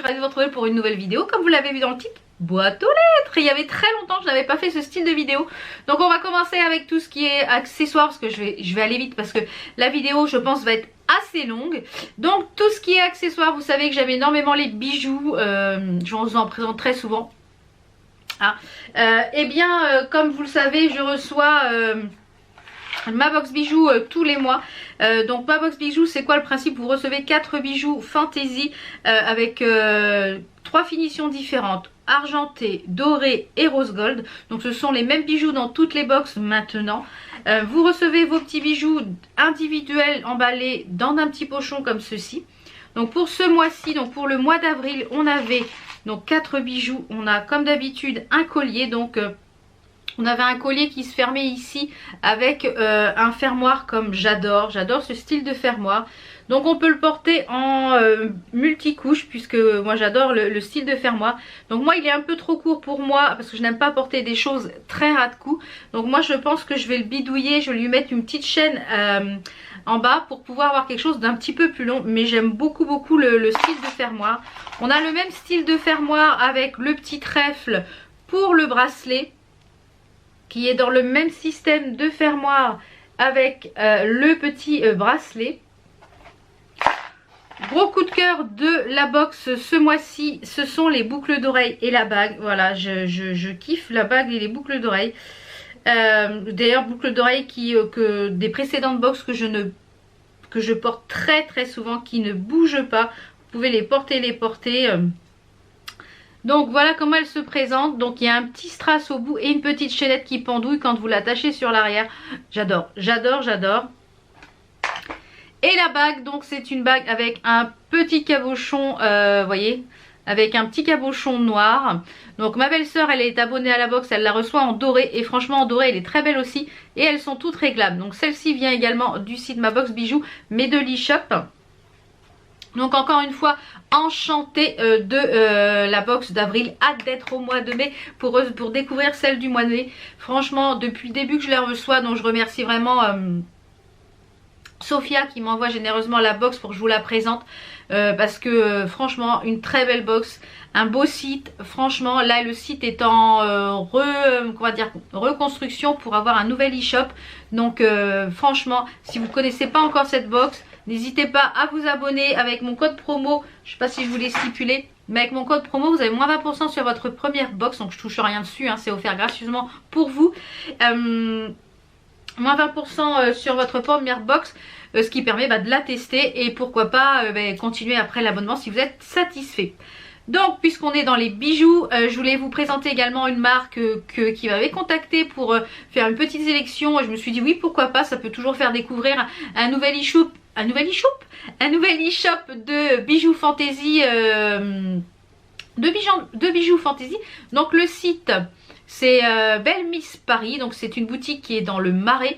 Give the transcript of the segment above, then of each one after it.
suis ravie de vous retrouver pour une nouvelle vidéo. Comme vous l'avez vu dans le titre, boîte aux lettres. Et il y avait très longtemps que je n'avais pas fait ce style de vidéo. Donc on va commencer avec tout ce qui est accessoires, parce que je vais aller vite parce que la vidéo je pense va être assez longue. Donc tout ce qui est accessoires, vous savez que j'aime énormément les bijoux. Je vous en présente très souvent. Comme vous le savez, je reçois ma box bijoux tous les mois. Donc ma box bijoux, c'est quoi le principe? Vous recevez 4 bijoux fantasy avec 3 finitions différentes: argenté, doré et rose gold. Donc ce sont les mêmes bijoux dans toutes les box maintenant. Vous recevez vos petits bijoux individuels emballés dans un petit pochon comme ceci. Donc pour ce mois-ci, donc pour le mois d'avril, on avait donc 4 bijoux. On a comme d'habitude un collier. Donc on avait un collier qui se fermait ici avec un fermoir, comme j'adore ce style de fermoir. Donc on peut le porter en multicouche, puisque moi j'adore le style de fermoir. Donc moi il est un peu trop court pour moi parce que je n'aime pas porter des choses très ras de cou. Donc moi je pense que je vais le bidouiller, je vais lui mettre une petite chaîne en bas pour pouvoir avoir quelque chose d'un petit peu plus long. Mais j'aime beaucoup le style de fermoir. On a le même style de fermoir avec le petit trèfle pour le bracelet, qui est dans le même système de fermoir avec le petit bracelet. Gros coup de cœur de la box ce mois-ci, ce sont les boucles d'oreilles et la bague. Voilà, je kiffe la bague et les boucles d'oreilles. D'ailleurs, boucles d'oreilles que des précédentes box que je porte très souvent, qui ne bougent pas. Vous pouvez les porter. Donc voilà comment elle se présente. Donc il y a un petit strass au bout et une petite chaînette qui pendouille quand vous l'attachez sur l'arrière. J'adore. Et la bague, donc c'est une bague avec un petit cabochon, voyez, avec un petit cabochon noir. Donc ma belle-sœur, elle est abonnée à la box, elle la reçoit en doré. Et franchement en doré elle est très belle aussi. Et elles sont toutes réglables. Donc celle-ci vient également du site Ma Box Bijoux, mais de l'e-shop. Donc encore une fois, enchantée de la box d'avril. Hâte d'être au mois de mai pour découvrir celle du mois de mai. Franchement, depuis le début que je la reçois, donc je remercie vraiment Sophia qui m'envoie généreusement la box pour que je vous la présente. Parce que franchement, une très belle box, un beau site. Franchement, là le site est en reconstruction pour avoir un nouvel e-shop. Donc franchement, si vous ne connaissez pas encore cette box, n'hésitez pas à vous abonner avec mon code promo. Je ne sais pas si je vous l'ai stipulé, mais avec mon code promo vous avez moins 20% sur votre première box. Donc je touche rien dessus, hein, c'est offert gracieusement pour vous. Moins 20% sur votre première box, ce qui permet de la tester et pourquoi pas continuer après l'abonnement si vous êtes satisfait. Donc puisqu'on est dans les bijoux, je voulais vous présenter également une marque qui m'avait contacté pour faire une petite sélection. Je me suis dit oui, pourquoi pas, ça peut toujours faire découvrir un nouvel e-shop de bijoux fantasy, de bijoux fantasy. Donc le site c'est Belle Miss Paris, donc c'est une boutique qui est dans le Marais.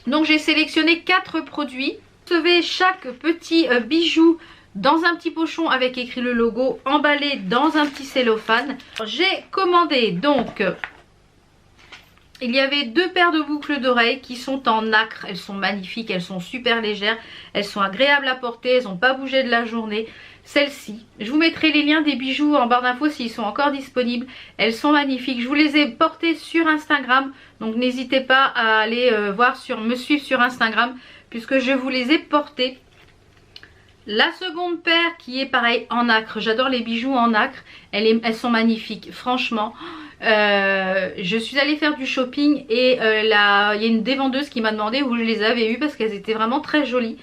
Donc j'ai sélectionné 4 produits. Vous recevez chaque petit bijou dans un petit pochon avec écrit le logo, emballé dans un petit cellophane. J'ai commandé donc, il y avait 2 paires de boucles d'oreilles qui sont en nacre. Elles sont magnifiques, elles sont super légères, elles sont agréables à porter, elles n'ont pas bougé de la journée. Celles-ci, je vous mettrai les liens des bijoux en barre d'infos s'ils sont encore disponibles. Elles sont magnifiques. Je vous les ai portées sur Instagram. Donc n'hésitez pas à aller me suivre sur Instagram, puisque je vous les ai portées. La seconde paire qui est pareil en nacre. J'adore les bijoux en nacre. Elles sont magnifiques. Franchement, je suis allée faire du shopping et il y a une dévendeuse qui m'a demandé où je les avais eues parce qu'elles étaient vraiment très jolies.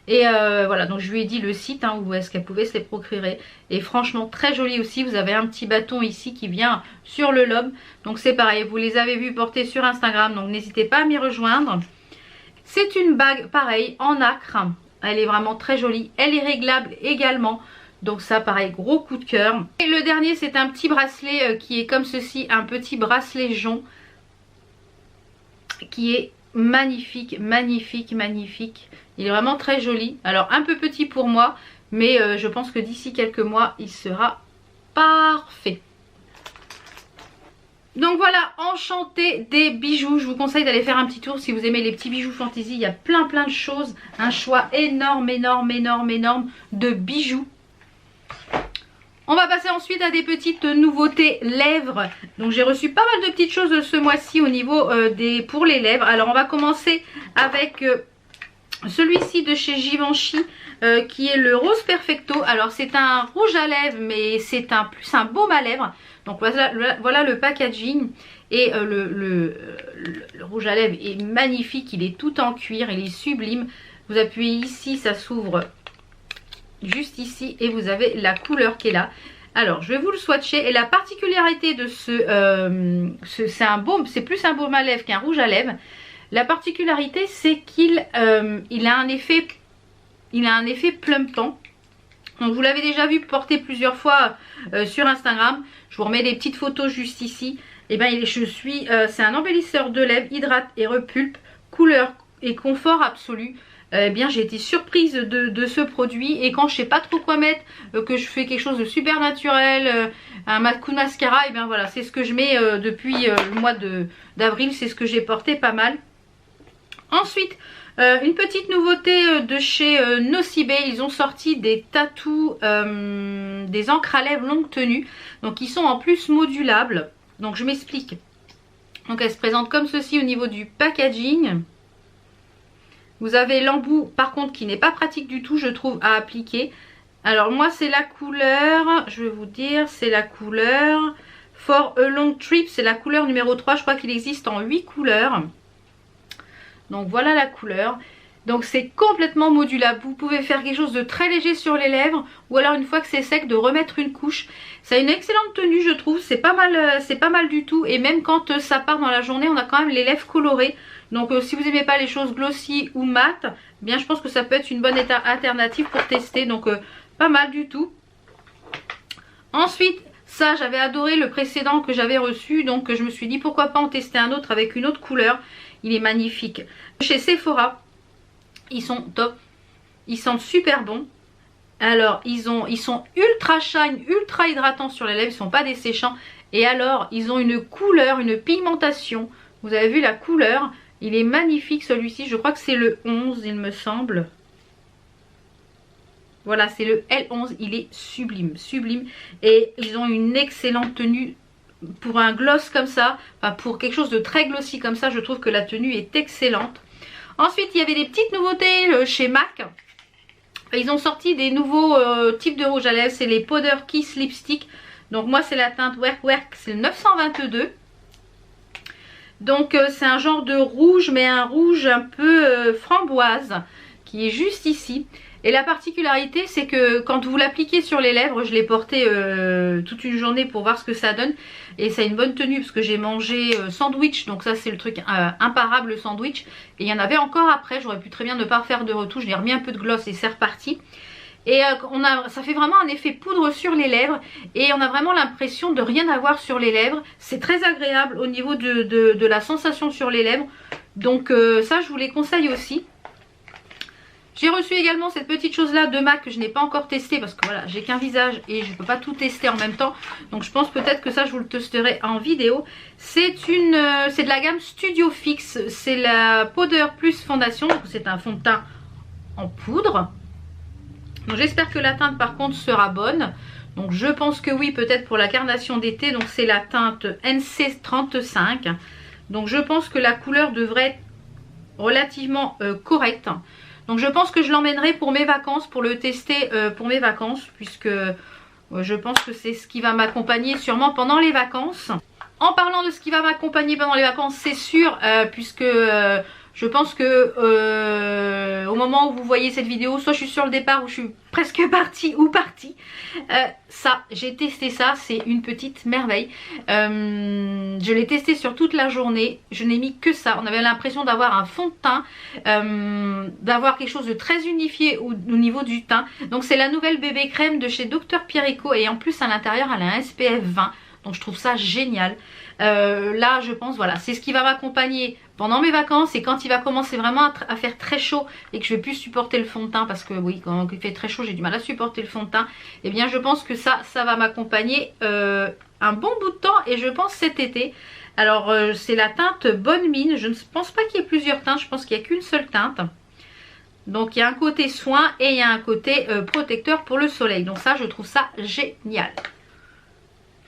Et voilà, donc je lui ai dit le site où est-ce qu'elle pouvait se les procurer. Et franchement très joli aussi. Vous avez un petit bâton ici qui vient sur le lobe. Donc c'est pareil, vous les avez vus porter sur Instagram. Donc n'hésitez pas à m'y rejoindre. C'est une bague pareil en nacre. Elle est vraiment très jolie. Elle est réglable également. Donc ça pareil, gros coup de cœur. Et le dernier c'est un petit bracelet qui est comme ceci. Un petit bracelet jonc qui est magnifique. Il est vraiment très joli. Alors un peu petit pour moi, mais je pense que d'ici quelques mois il sera parfait. Donc voilà, enchantée des bijoux. Je vous conseille d'aller faire un petit tour si vous aimez les petits bijoux fantasy. Il y a plein de choses. Un choix énorme de bijoux. On va passer ensuite à des petites nouveautés lèvres. Donc j'ai reçu pas mal de petites choses ce mois-ci au niveau pour les lèvres. Alors on va commencer avec celui-ci de chez Givenchy qui est le Rose Perfecto. Alors c'est un rouge à lèvres mais c'est plus un baume à lèvres. Donc voilà le packaging. Et le rouge à lèvres est magnifique, il est tout en cuir, il est sublime. Vous appuyez ici, ça s'ouvre juste ici et vous avez la couleur qui est là. Alors je vais vous le swatcher et la particularité de c'est un baume, c'est plus un baume à lèvres qu'un rouge à lèvres. La particularité c'est qu'il a un effet plumpant. Donc vous l'avez déjà vu porter plusieurs fois sur Instagram. Je vous remets des petites photos juste ici. Et bien c'est un embellisseur de lèvres, hydrate et repulpe, couleur et confort absolu. Eh bien j'ai été surprise de ce produit et quand je sais pas trop quoi mettre, que je fais quelque chose de super naturel, un coup de mascara, et bien voilà, c'est ce que je mets depuis le mois d'avril, c'est ce que j'ai porté pas mal. Ensuite, une petite nouveauté de chez Nocibé, ils ont sorti des tatous, des encres à lèvres longue tenue, donc ils sont en plus modulables. Donc je m'explique. Donc elle se présente comme ceci au niveau du packaging. Vous avez l'embout par contre qui n'est pas pratique du tout je trouve à appliquer. Alors moi c'est la couleur, je vais vous dire, c'est la couleur For a Long Trip, c'est la couleur numéro 3. Je crois qu'il existe en 8 couleurs. Donc voilà la couleur. Donc c'est complètement modulable. Vous pouvez faire quelque chose de très léger sur les lèvres ou alors une fois que c'est sec de remettre une couche. Ça a une excellente tenue je trouve. C'est pas mal du tout. Et même quand ça part dans la journée on a quand même les lèvres colorées. Donc si vous n'aimez pas les choses glossy ou mat, eh bien je pense que ça peut être une bonne alternative pour tester. Donc pas mal du tout. Ensuite ça j'avais adoré le précédent que j'avais reçu. Donc je me suis dit pourquoi pas en tester un autre avec une autre couleur. Il est magnifique. Chez Sephora. Ils sont top, ils sentent super bon. Alors ils sont ultra shine, ultra hydratants sur les lèvres, ils sont pas desséchants. Et alors ils ont une couleur, une pigmentation. Vous avez vu la couleur, il est magnifique celui-ci. Je crois que c'est le 11 il me semble. Voilà c'est le L11, il est sublime, sublime. Et ils ont une excellente tenue. Pour un gloss comme ça, enfin pour quelque chose de très glossy comme ça, je trouve que la tenue est excellente. Ensuite, il y avait des petites nouveautés chez MAC. Ils ont sorti des nouveaux types de rouge à lèvres. C'est les Powder Kiss Lipstick. Donc moi, c'est la teinte Work, c'est le 922. Donc c'est un genre de rouge, mais un rouge un peu framboise, qui est juste ici. Et la particularité, c'est que quand vous l'appliquez sur les lèvres, je l'ai porté toute une journée pour voir ce que ça donne. Et ça a une bonne tenue parce que j'ai mangé sandwich. Donc ça c'est le truc imparable, le sandwich. Et il y en avait encore après, j'aurais pu très bien ne pas faire de retouche. J'ai remis un peu de gloss et c'est reparti. Et ça fait vraiment un effet poudre sur les lèvres. Et on a vraiment l'impression de rien avoir sur les lèvres. C'est très agréable au niveau de la sensation sur les lèvres. Donc ça je vous les conseille aussi. J'ai reçu également cette petite chose là de MAC que je n'ai pas encore testé parce que voilà j'ai qu'un visage et je ne peux pas tout tester en même temps. Donc je pense peut-être que ça je vous le testerai en vidéo. C'est de la gamme Studio Fix. C'est la Powder Plus Fondation. Donc c'est un fond de teint en poudre. Donc j'espère que la teinte par contre sera bonne. Donc je pense que oui, peut-être pour la carnation d'été. Donc c'est la teinte NC35. Donc je pense que la couleur devrait être relativement correcte. Donc je pense que je l'emmènerai pour mes vacances, pour le tester pour mes vacances, puisque je pense que c'est ce qui va m'accompagner sûrement pendant les vacances. En parlant de ce qui va m'accompagner pendant les vacances, c'est sûr, puisque je pense que au moment où vous voyez cette vidéo, soit je suis sur le départ ou je suis presque partie ou partie. Ça, j'ai testé ça, c'est une petite merveille. Je l'ai testé sur toute la journée, je n'ai mis que ça. On avait l'impression d'avoir un fond de teint, d'avoir quelque chose de très unifié au niveau du teint. Donc c'est la nouvelle bébé crème de chez Dr Pierrico et en plus à l'intérieur elle a un SPF 20. Donc je trouve ça génial. Là je pense voilà c'est ce qui va m'accompagner pendant mes vacances et quand il va commencer vraiment à faire très chaud et que je vais plus supporter le fond de teint parce que oui quand il fait très chaud j'ai du mal à supporter le fond de teint. Et bien je pense que ça va m'accompagner un bon bout de temps et je pense cet été. Alors c'est la teinte Bonne Mine. Je ne pense pas qu'il y ait plusieurs teintes, je pense qu'il n'y a qu'une seule teinte. Donc il y a un côté soin et il y a un côté protecteur pour le soleil. Donc ça, je trouve ça génial.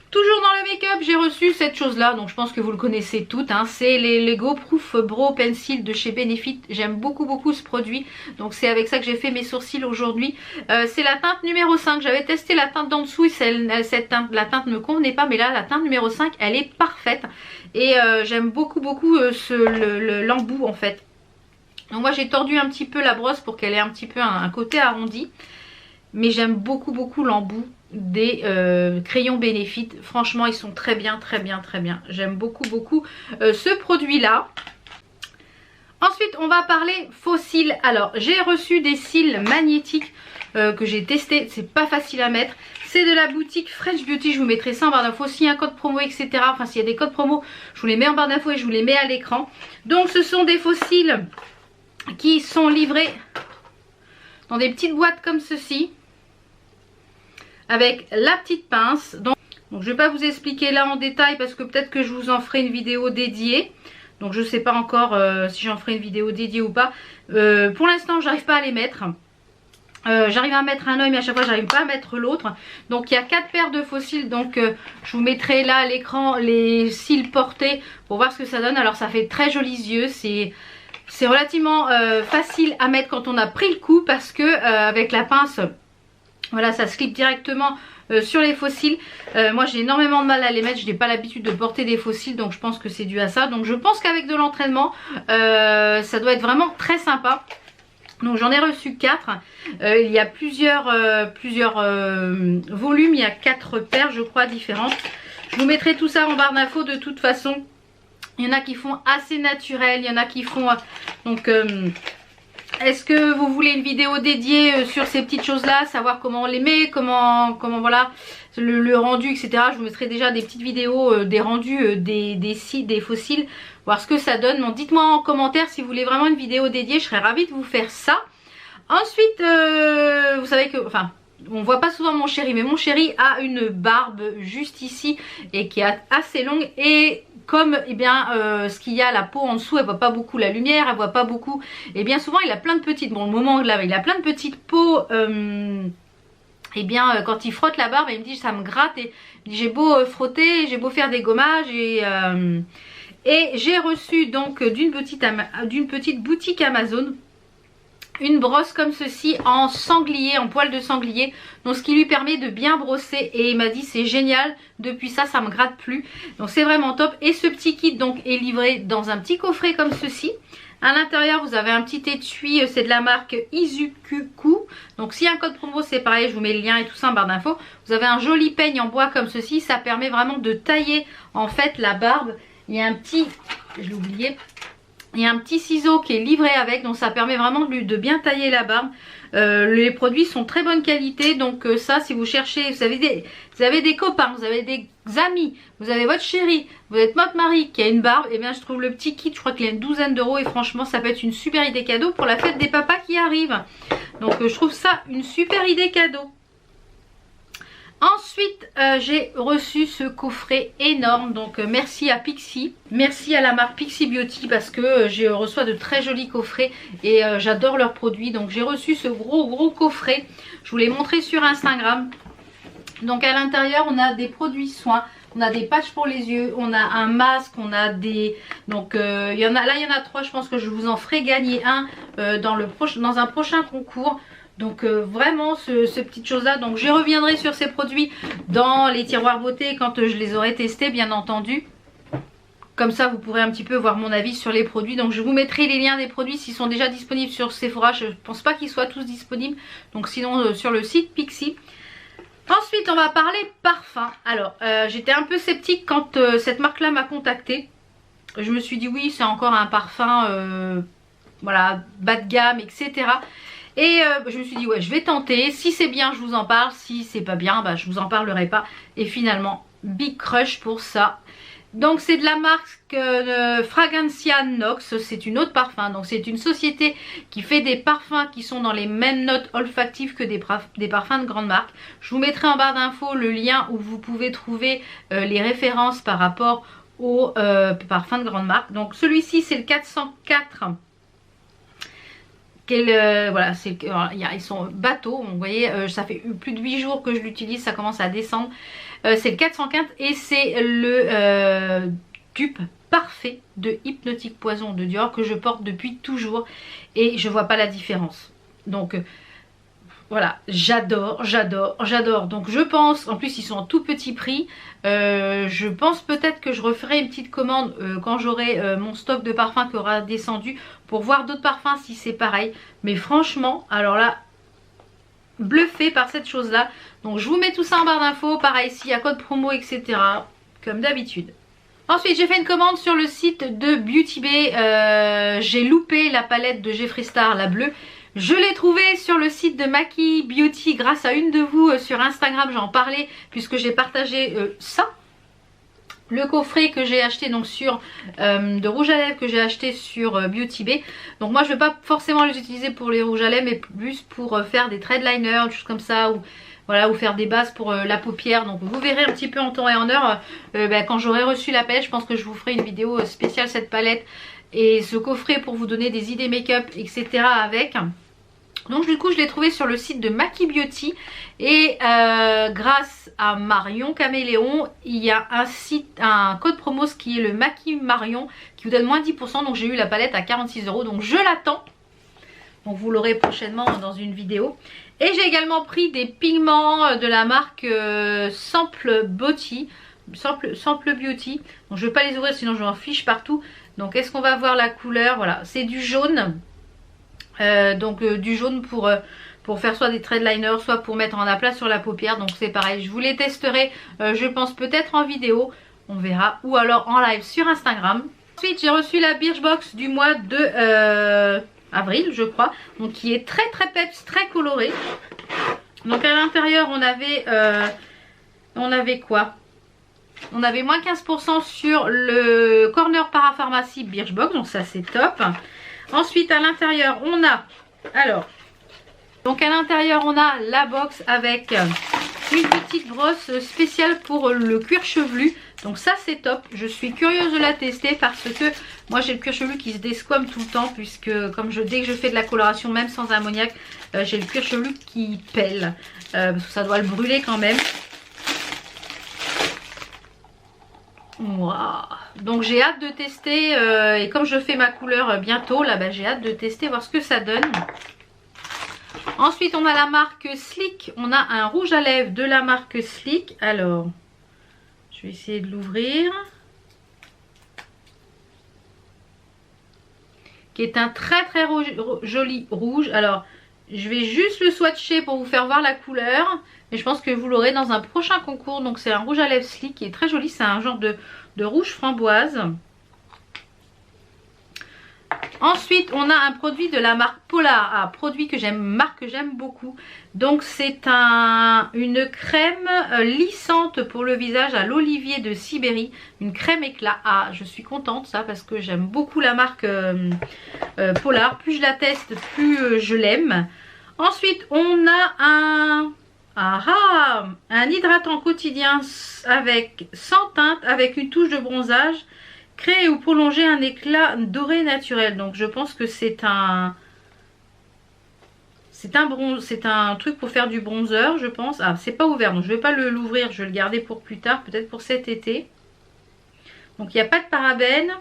Toujours dans le make-up, j'ai reçu cette chose-là, donc je pense que vous le connaissez toutes, hein. C'est les Go Proof Brow Pencil de chez Benefit. J'aime beaucoup ce produit, donc c'est avec ça que j'ai fait mes sourcils aujourd'hui. C'est la teinte numéro 5, j'avais testé la teinte d'en dessous et la teinte ne me convenait pas, mais là la teinte numéro 5 elle est parfaite. Et j'aime beaucoup l'embout en fait. Donc moi j'ai tordu un petit peu la brosse pour qu'elle ait un petit peu un côté arrondi. Mais j'aime beaucoup l'embout des crayons Benefit. Franchement ils sont très bien. J'aime beaucoup ce produit là. Ensuite on va parler faux cils. Alors j'ai reçu des cils magnétiques que j'ai testé. C'est pas facile à mettre. C'est de la boutique French Beauty. Je vous mettrai ça en barre d'infos. S'il y a un code promo etc. Enfin s'il y a des codes promo, je vous les mets en barre d'infos et je vous les mets à l'écran. Donc ce sont des faux cils qui sont livrés dans des petites boîtes comme ceci, avec la petite pince. Donc je ne vais pas vous expliquer là en détail parce que peut-être que je vous en ferai une vidéo dédiée. Donc je ne sais pas encore si j'en ferai une vidéo dédiée ou pas. Pour l'instant j'arrive pas à les mettre. J'arrive à mettre un œil mais à chaque fois j'arrive pas à mettre l'autre. Donc il y a 4 paires de faux cils. Donc je vous mettrai là à l'écran les cils portés pour voir ce que ça donne. Alors ça fait très jolis yeux. C'est relativement facile à mettre quand on a pris le coup parce que avec la pince, voilà, ça se clip directement sur les faux cils. Moi j'ai énormément de mal à les mettre, je n'ai pas l'habitude de porter des faux cils, donc je pense que c'est dû à ça. Donc je pense qu'avec de l'entraînement, ça doit être vraiment très sympa. Donc j'en ai reçu 4. Il y a plusieurs volumes, il y a 4 paires je crois différentes. Je vous mettrai tout ça en barre d'infos de toute façon. Il y en a qui font assez naturel, il y en a qui font... donc est-ce que vous voulez une vidéo dédiée sur ces petites choses là, savoir comment on les met, comment voilà, le rendu etc. Je vous mettrai déjà des petites vidéos des rendus des faux cils, voir ce que ça donne. Donc dites-moi en commentaire si vous voulez vraiment une vidéo dédiée, je serais ravie de vous faire ça. Ensuite vous savez que, enfin, on voit pas souvent mon chéri, mais mon chéri a une barbe juste ici et qui est assez longue. Et comme eh bien ce qu'il y a la peau en dessous, elle voit pas beaucoup la lumière, elle voit pas beaucoup, et bien souvent il a plein de petites, bon le moment là il a plein de petites peaux, et bien quand il frotte la barbe il me dit ça me gratte, et j'ai beau frotter, j'ai beau faire des gommages, et j'ai reçu donc d'une petite boutique Amazon une brosse comme ceci en sanglier, en poil de sanglier, donc ce qui lui permet de bien brosser, et il m'a dit c'est génial, depuis ça me gratte plus, donc c'est vraiment top. Et ce petit kit donc est livré dans un petit coffret comme ceci. À l'intérieur vous avez un petit étui, c'est de la marque Izukuku, donc s'il y a un code promo c'est pareil, je vous mets le lien et tout ça en barre d'infos. Vous avez un joli peigne en bois comme ceci, ça permet vraiment de tailler en fait la barbe. Il y a un petit, je l'ai oublié, il y a un petit ciseau qui est livré avec, donc ça permet vraiment de bien tailler la barbe. Les produits sont très bonne qualité, donc ça si vous cherchez, vous avez des copains, vous avez des amis, vous avez votre chéri, vous êtes votre mari qui a une barbe, et bien je trouve le petit kit, je crois qu'il y a une douzaine d'euros, et franchement ça peut être une super idée cadeau pour la fête des papas qui arrive. Donc je trouve ça une super idée cadeau. Ensuite j'ai reçu ce coffret énorme, donc merci à Pixi, merci à la marque Pixi Beauty parce que je reçois de très jolis coffrets et j'adore leurs produits. Donc j'ai reçu ce gros coffret, je vous l'ai montré sur Instagram. Donc à l'intérieur on a des produits soins, on a des patchs pour les yeux, on a un masque, on a des... donc il y en a 3, je pense que je vous en ferai gagner un dans un prochain concours. Donc vraiment ce petite chose là, donc je reviendrai sur ces produits dans les tiroirs beauté quand je les aurai testés bien entendu. Comme ça vous pourrez un petit peu voir mon avis sur les produits. Donc je vous mettrai les liens des produits s'ils sont déjà disponibles sur Sephora. Je pense pas qu'ils soient tous disponibles, donc sinon sur le site Pixi. Ensuite on va parler parfum. Alors j'étais un peu sceptique quand cette marque là m'a contactée. Je me suis dit oui c'est encore un parfum voilà bas de gamme etc. Et je me suis dit ouais je vais tenter, si c'est bien je vous en parle, si c'est pas bien bah, je vous en parlerai pas. Et finalement big crush pour ça. Donc c'est de la marque Fragancia Nox, c'est une autre parfum. Donc c'est une société qui fait des parfums qui sont dans les mêmes notes olfactives que des parfums de grande marque. Je vous mettrai en barre d'infos le lien où vous pouvez trouver les références par rapport aux parfums de grande marque. Donc celui-ci c'est le 404 Voilà, ils sont bateaux. Vous voyez, ça fait plus de 8 jours que je l'utilise, ça commence à descendre. C'est le 415 et c'est le dupe parfait de Hypnotique Poison de Dior que je porte depuis toujours et je vois pas la différence. Donc voilà, j'adore. Donc je pense, en plus ils sont en tout petit prix, je pense peut-être que je referai une petite commande quand j'aurai mon stock de parfums qui aura descendu pour voir d'autres parfums si c'est pareil. Mais franchement, alors là, bluffé par cette chose là. Donc je vous mets tout ça en barre d'infos, pareil s'il y a code promo etc. comme d'habitude. Ensuite j'ai fait une commande sur le site de Beauty Bay, j'ai loupé la palette de Jeffree Star, la bleue. Je l'ai trouvée sur le site de Maki Beauty grâce à une de vous sur Instagram, j'en parlais puisque j'ai partagé ça. Le coffret que j'ai acheté donc sur de rouge à lèvres que j'ai acheté sur Beauty Bay. Donc moi je ne vais pas forcément les utiliser pour les rouges à lèvres mais plus pour faire des thread liners, des choses comme ça, ou voilà, ou faire des bases pour la paupière. Donc vous verrez un petit peu en temps et en heure quand j'aurai reçu la palette. Je pense que je vous ferai une vidéo spéciale cette palette et ce coffret pour vous donner des idées make-up etc avec. Donc du coup je l'ai trouvé sur le site de Maki Beauty et grâce à Marion Caméléon il y a un code promo ce qui est le Maki Marion qui vous donne moins 10%. Donc j'ai eu la palette à 46 €, donc je l'attends. Donc vous l'aurez prochainement dans une vidéo. Et j'ai également pris des pigments de la marque Sample Beauty. Sample Beauty. Donc je ne vais pas les ouvrir sinon je m'en fiche partout. Donc est-ce qu'on va voir la couleur? Voilà, c'est du jaune. Du jaune pour faire soit des thread liners, soit pour mettre en aplat sur la paupière. Donc c'est pareil, je vous les testerai, je pense peut-être en vidéo, on verra, ou alors en live sur Instagram. Ensuite j'ai reçu la Birchbox du mois de avril je crois, donc qui est très peps, très coloré. Donc à l'intérieur on avait quoi? On avait moins 15% sur le corner parapharmacie Birchbox, donc ça c'est top. Ensuite à l'intérieur on a, la box avec une petite brosse spéciale pour le cuir chevelu. Donc ça c'est top, je suis curieuse de la tester parce que moi j'ai le cuir chevelu qui se desquame tout le temps puisque dès que je fais de la coloration même sans ammoniac, j'ai le cuir chevelu qui pèle parce que ça doit le brûler quand même. Wow. Donc j'ai hâte de tester et comme je fais ma couleur bientôt là, j'ai hâte de tester, voir ce que ça donne. Ensuite on a la marque Sleek, on a un rouge à lèvres de la marque Sleek. Alors je vais essayer de l'ouvrir, qui est un très joli rouge. Alors je vais juste le swatcher pour vous faire voir la couleur. Et je pense que vous l'aurez dans un prochain concours. Donc c'est un rouge à lèvres Sleek qui est très joli. C'est un genre de rouge framboise. Ensuite on a un produit de la marque Polar. Produit que marque que j'aime beaucoup. Donc c'est une crème lissante pour le visage à l'olivier de Sibérie. Une crème éclat. Je suis contente ça parce que j'aime beaucoup la marque Polar. Plus je la teste plus je l'aime. Ensuite on a un hydratant quotidien sans teinte avec une touche de bronzage, créer ou prolonger un éclat doré naturel. Donc je pense que c'est un truc pour faire du bronzer je pense. C'est pas ouvert donc je vais pas l'ouvrir, je vais le garder pour plus tard, peut-être pour cet été. Donc il n'y a pas de parabènes.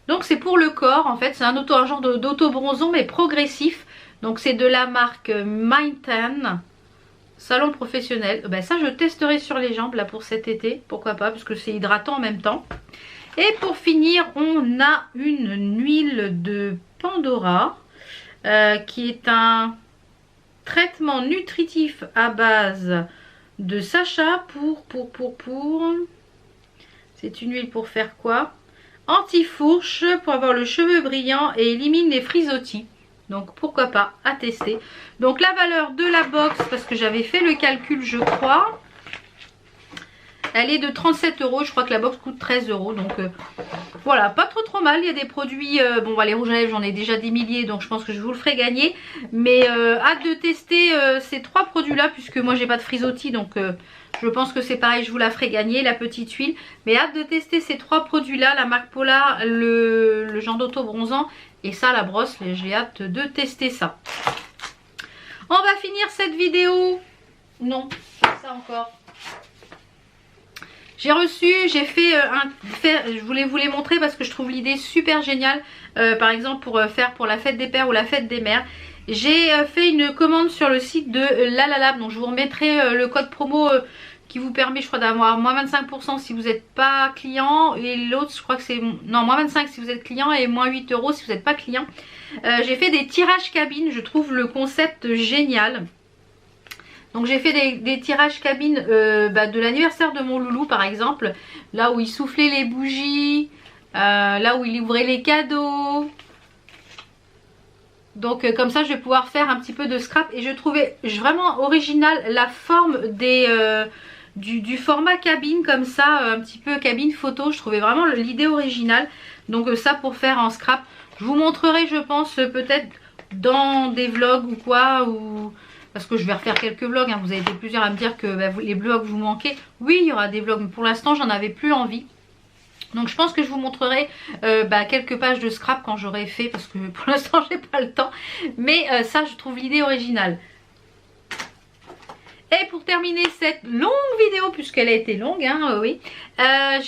Donc c'est pour le corps en fait, c'est un genre d'auto-bronzant mais progressif. Donc c'est de la marque Mindtan, salon professionnel. Ça je testerai sur les jambes là pour cet été, pourquoi pas, parce que c'est hydratant en même temps. Et pour finir on a une huile de Pandora qui est un traitement nutritif à base de Sacha c'est une huile pour faire quoi? Anti-fourche, pour avoir le cheveu brillant et élimine les frisottis. Donc pourquoi pas, à tester. Donc la valeur de la box, parce que j'avais fait le calcul je crois, Elle est de 37 €. Je crois que la box coûte 13 €. Donc voilà, pas trop mal. Il y a des produits, bon bah, les rouges à lèvres j'en ai déjà des milliers, donc je pense que je vous le ferai gagner. Mais hâte de tester ces 3 produits là, puisque moi j'ai pas de frisottis, donc je pense que c'est pareil, je vous la ferai gagner, la petite huile. Mais hâte de tester ces 3 produits là, la marque Polar, le genre d'auto bronzant et ça, la brosse. J'ai hâte de tester ça. On va finir cette vidéo. Non, pas ça encore. J'ai reçu, j'ai fait je voulais vous les montrer parce que je trouve l'idée super géniale. Par exemple pour faire pour la fête des pères ou la fête des mères. J'ai fait une commande sur le site de Lalala. Donc je vous remettrai le code promo qui vous permet, je crois, d'avoir moins 25% si vous n'êtes pas client. Et l'autre, je crois que c'est... Non, moins 25 si vous êtes client et moins 8 € si vous n'êtes pas client. J'ai fait des tirages cabines. Je trouve le concept génial. Donc j'ai fait des tirages cabines de l'anniversaire de mon loulou par exemple. Là où il soufflait les bougies, là où il ouvrait les cadeaux. Donc comme ça je vais pouvoir faire un petit peu de scrap. Et je trouvais vraiment original la forme du format cabine comme ça. Un petit peu cabine photo. Je trouvais vraiment l'idée originale. Donc ça pour faire en scrap. Je vous montrerai je pense peut-être dans des vlogs ou quoi. Ou... Parce que je vais refaire quelques vlogs, hein. Vous avez été plusieurs à me dire que les vlogs vous manquaient. Oui, il y aura des vlogs, mais pour l'instant, j'en avais plus envie. Donc je pense que je vous montrerai quelques pages de scrap quand j'aurai fait. Parce que pour l'instant, j'ai pas le temps. Mais ça, je trouve l'idée originale. Et pour terminer cette longue vidéo, puisqu'elle a été longue, hein, oui,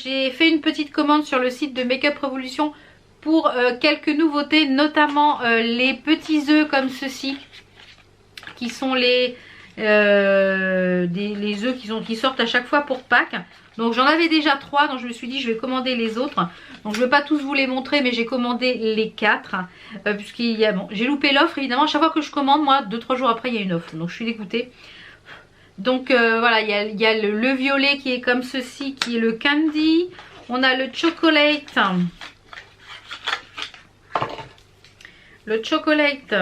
j'ai fait une petite commande sur le site de Make-up Revolution pour quelques nouveautés, notamment les petits œufs comme ceci. Qui sont les œufs qui sortent à chaque fois pour Pâques. Donc j'en avais déjà 3, donc je me suis dit je vais commander les autres. Donc je ne vais pas tous vous les montrer, mais j'ai commandé les 4. Puisqu'il y a, bon, j'ai loupé l'offre évidemment. Chaque fois que je commande, moi 2-3 jours après il y a une offre. Donc je suis dégoûtée. Donc voilà, il y a le violet qui est comme ceci, qui est le candy. On a le chocolate. Le chocolate,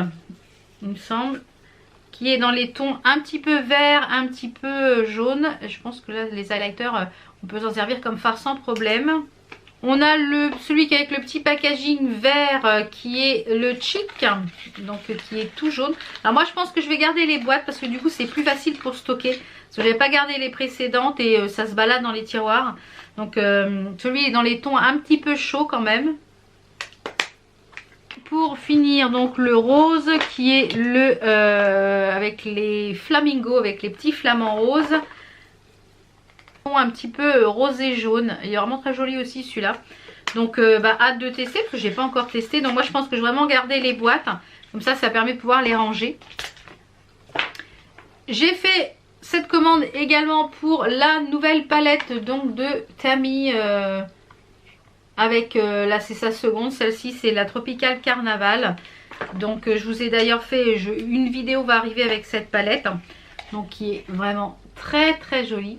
il me semble. Qui est dans les tons un petit peu vert, un petit peu jaune. Je pense que là les highlighters, on peut s'en servir comme fard sans problème. On a celui qui est avec le petit packaging vert qui est le chic, donc qui est tout jaune. Alors moi je pense que je vais garder les boîtes parce que du coup c'est plus facile pour stocker. Parce que je n'avais pas gardé les précédentes et ça se balade dans les tiroirs. Donc celui est dans les tons un petit peu chauds quand même. Pour finir donc le rose qui est le avec les flamingos, avec les petits flamants roses. Un petit peu rosé jaune. Il est vraiment très joli aussi celui-là. Donc hâte de tester parce que j'ai pas encore testé. Donc moi je pense que je vais vraiment garder les boîtes. Comme ça permet de pouvoir les ranger. J'ai fait cette commande également pour la nouvelle palette donc de Tammy. Avec là c'est sa seconde, celle-ci c'est la Tropical Carnaval. Donc je vous ai d'ailleurs fait une vidéo va arriver avec cette palette. Donc qui est vraiment très jolie.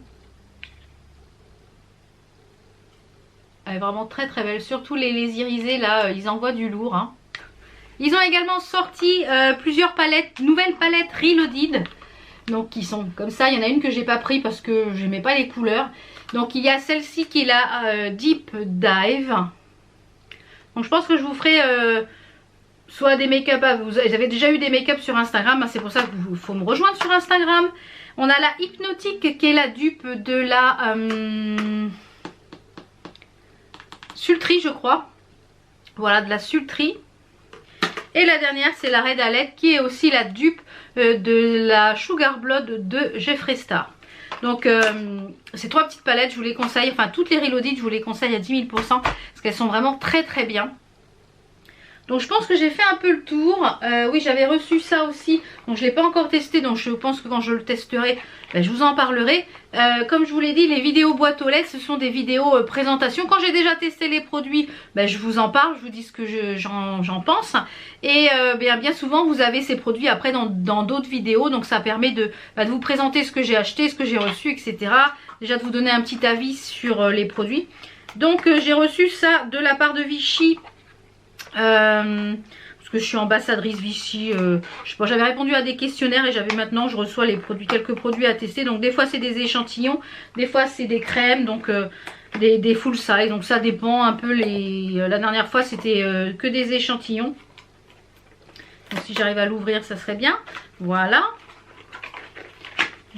Elle est vraiment très belle. Surtout les irisés là, ils envoient du lourd. Hein. Ils ont également sorti plusieurs palettes, nouvelles palettes Reloaded. Donc qui sont comme ça. Il y en a une que j'ai pas pris parce que je n'aimais pas les couleurs. Donc il y a celle-ci qui est la Deep Dive. Donc je pense que je vous ferai soit des make-up. Vous avez déjà eu des make-up sur Instagram. Hein, c'est pour ça qu'il faut me rejoindre sur Instagram. On a la Hypnotique qui est la dupe de la Sultry je crois. Voilà, de la Sultry. Et la dernière c'est la Red Alert qui est aussi la dupe de la Sugar Blood de Jeffree Star. Donc ces 3 petites palettes je vous les conseille, enfin toutes les Reloaded je vous les conseille à 10 000% parce qu'elles sont vraiment très bien. Donc je pense que j'ai fait un peu le tour. Oui, j'avais reçu ça aussi. Donc je ne l'ai pas encore testé. Donc je pense que quand je le testerai, je vous en parlerai. Comme je vous l'ai dit, les vidéos boîte aux lettres, ce sont des vidéos présentation. Quand j'ai déjà testé les produits, je vous en parle. Je vous dis ce que j'en pense. Et bien souvent, vous avez ces produits après dans d'autres vidéos. Donc ça permet de vous présenter ce que j'ai acheté, ce que j'ai reçu, etc. Déjà de vous donner un petit avis sur les produits. Donc j'ai reçu ça de la part de Vichy. Parce parce que je suis ambassadrice Vichy. Je sais pas, j'avais répondu à des questionnaires et maintenant je reçois les produits, quelques produits à tester. Donc des fois c'est des échantillons, des fois c'est des crèmes, donc des full size. Donc ça dépend un peu. La dernière fois c'était que des échantillons. Donc si j'arrive à l'ouvrir ça serait bien. Voilà.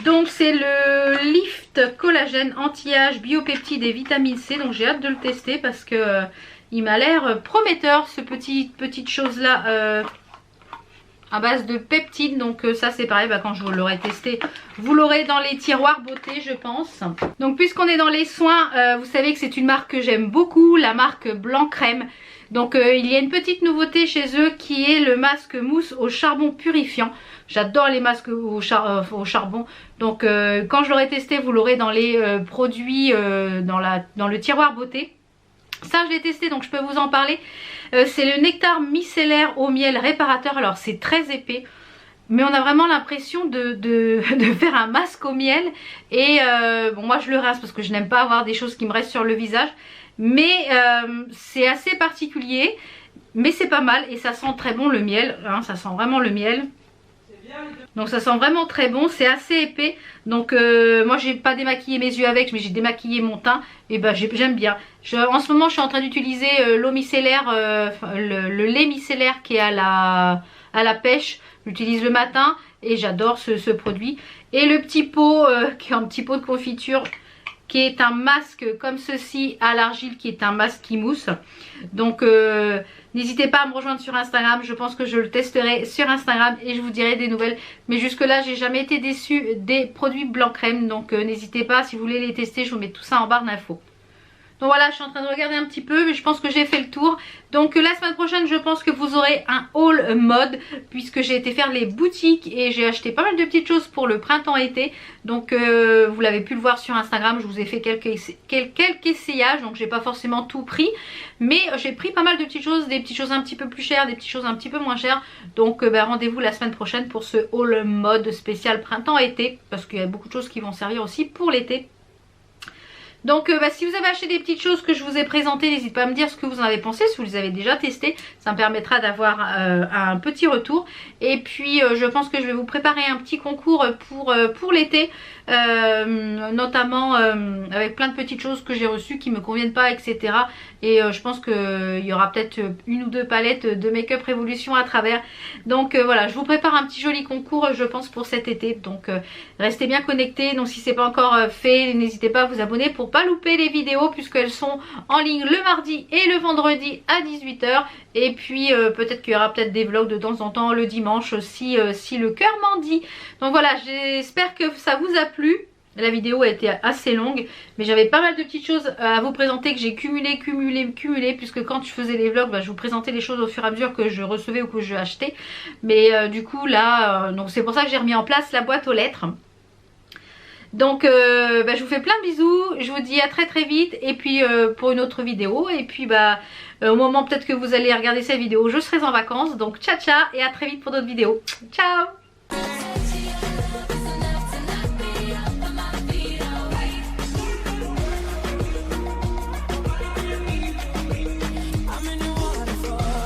Donc c'est le Lift Collagène Anti-Âge Biopeptide et Vitamine C. Donc j'ai hâte de le tester parce que il m'a l'air prometteur ce petite chose là à base de peptide. Donc ça c'est pareil, quand je vous l'aurai testé, vous l'aurez dans les tiroirs beauté je pense. Donc puisqu'on est dans les soins, vous savez que c'est une marque que j'aime beaucoup, la marque Blanc Crème. Donc il y a une petite nouveauté chez eux qui est le masque mousse au charbon purifiant. J'adore les masques au charbon. Donc quand je l'aurai testé, vous l'aurez dans les produits, dans le tiroir beauté. Ça je l'ai testé donc je peux vous en parler. C'est le nectar micellaire au miel réparateur. Alors c'est très épais, mais on a vraiment l'impression de faire un masque au miel. Et bon, moi je le rince parce que je n'aime pas avoir des choses qui me restent sur le visage. Mais c'est assez particulier, mais c'est pas mal et ça sent très bon le miel, hein, ça sent vraiment le miel. Donc ça sent vraiment très bon, c'est assez épais. Donc moi j'ai pas démaquillé mes yeux avec, mais j'ai démaquillé mon teint. Et j'aime bien. En ce moment je suis en train d'utiliser l'eau micellaire, le lait micellaire qui est à la pêche. J'utilise le matin et j'adore ce produit. Et le petit pot qui est un petit pot de confiture, qui est un masque comme ceci à l'argile, qui est un masque qui mousse. Donc n'hésitez pas à me rejoindre sur Instagram, je pense que je le testerai sur Instagram et je vous dirai des nouvelles. Mais jusque là j'ai jamais été déçue des produits Blanc Crème, donc n'hésitez pas, si vous voulez les tester, je vous mets tout ça en barre d'infos. Donc voilà, je suis en train de regarder un petit peu, mais je pense que j'ai fait le tour. Donc la semaine prochaine, je pense que vous aurez un haul mode, puisque j'ai été faire les boutiques et j'ai acheté pas mal de petites choses pour le printemps-été. Donc vous l'avez pu le voir sur Instagram, je vous ai fait quelques essayages, donc j'ai pas forcément tout pris. Mais j'ai pris pas mal de petites choses, des petites choses un petit peu plus chères, des petites choses un petit peu moins chères. Donc rendez-vous la semaine prochaine pour ce haul mode spécial printemps-été, parce qu'il y a beaucoup de choses qui vont servir aussi pour l'été. Donc si vous avez acheté des petites choses que je vous ai présentées, n'hésitez pas à me dire ce que vous en avez pensé, si vous les avez déjà testées, ça me permettra d'avoir un petit retour. Et puis je pense que je vais vous préparer un petit concours pour l'été, notamment avec plein de petites choses que j'ai reçues qui me conviennent pas, etc. Et je pense qu'il y aura peut-être une ou deux palettes de Make-up Révolution à travers. Donc voilà, je vous prépare un petit joli concours je pense pour cet été. Donc restez bien connectés, donc si c'est pas encore fait, n'hésitez pas à vous abonner pour pas louper les vidéos, puisqu'elles sont en ligne le mardi et le vendredi à 18 h. Et puis peut-être qu'il y aura peut-être des vlogs de temps en temps le dimanche si le cœur m'en dit. Donc voilà, j'espère que ça vous a plu. La vidéo a été assez longue, mais j'avais pas mal de petites choses à vous présenter que j'ai cumulé, puisque quand je faisais les vlogs, je vous présentais les choses au fur et à mesure que je recevais ou que je achetais. Mais du coup là, donc c'est pour ça que j'ai remis en place la boîte aux lettres. Donc je vous fais plein de bisous, je vous dis à très très vite et puis pour une autre vidéo. Et puis au moment peut-être que vous allez regarder cette vidéo, je serai en vacances. Donc ciao ciao et à très vite pour d'autres vidéos. Ciao!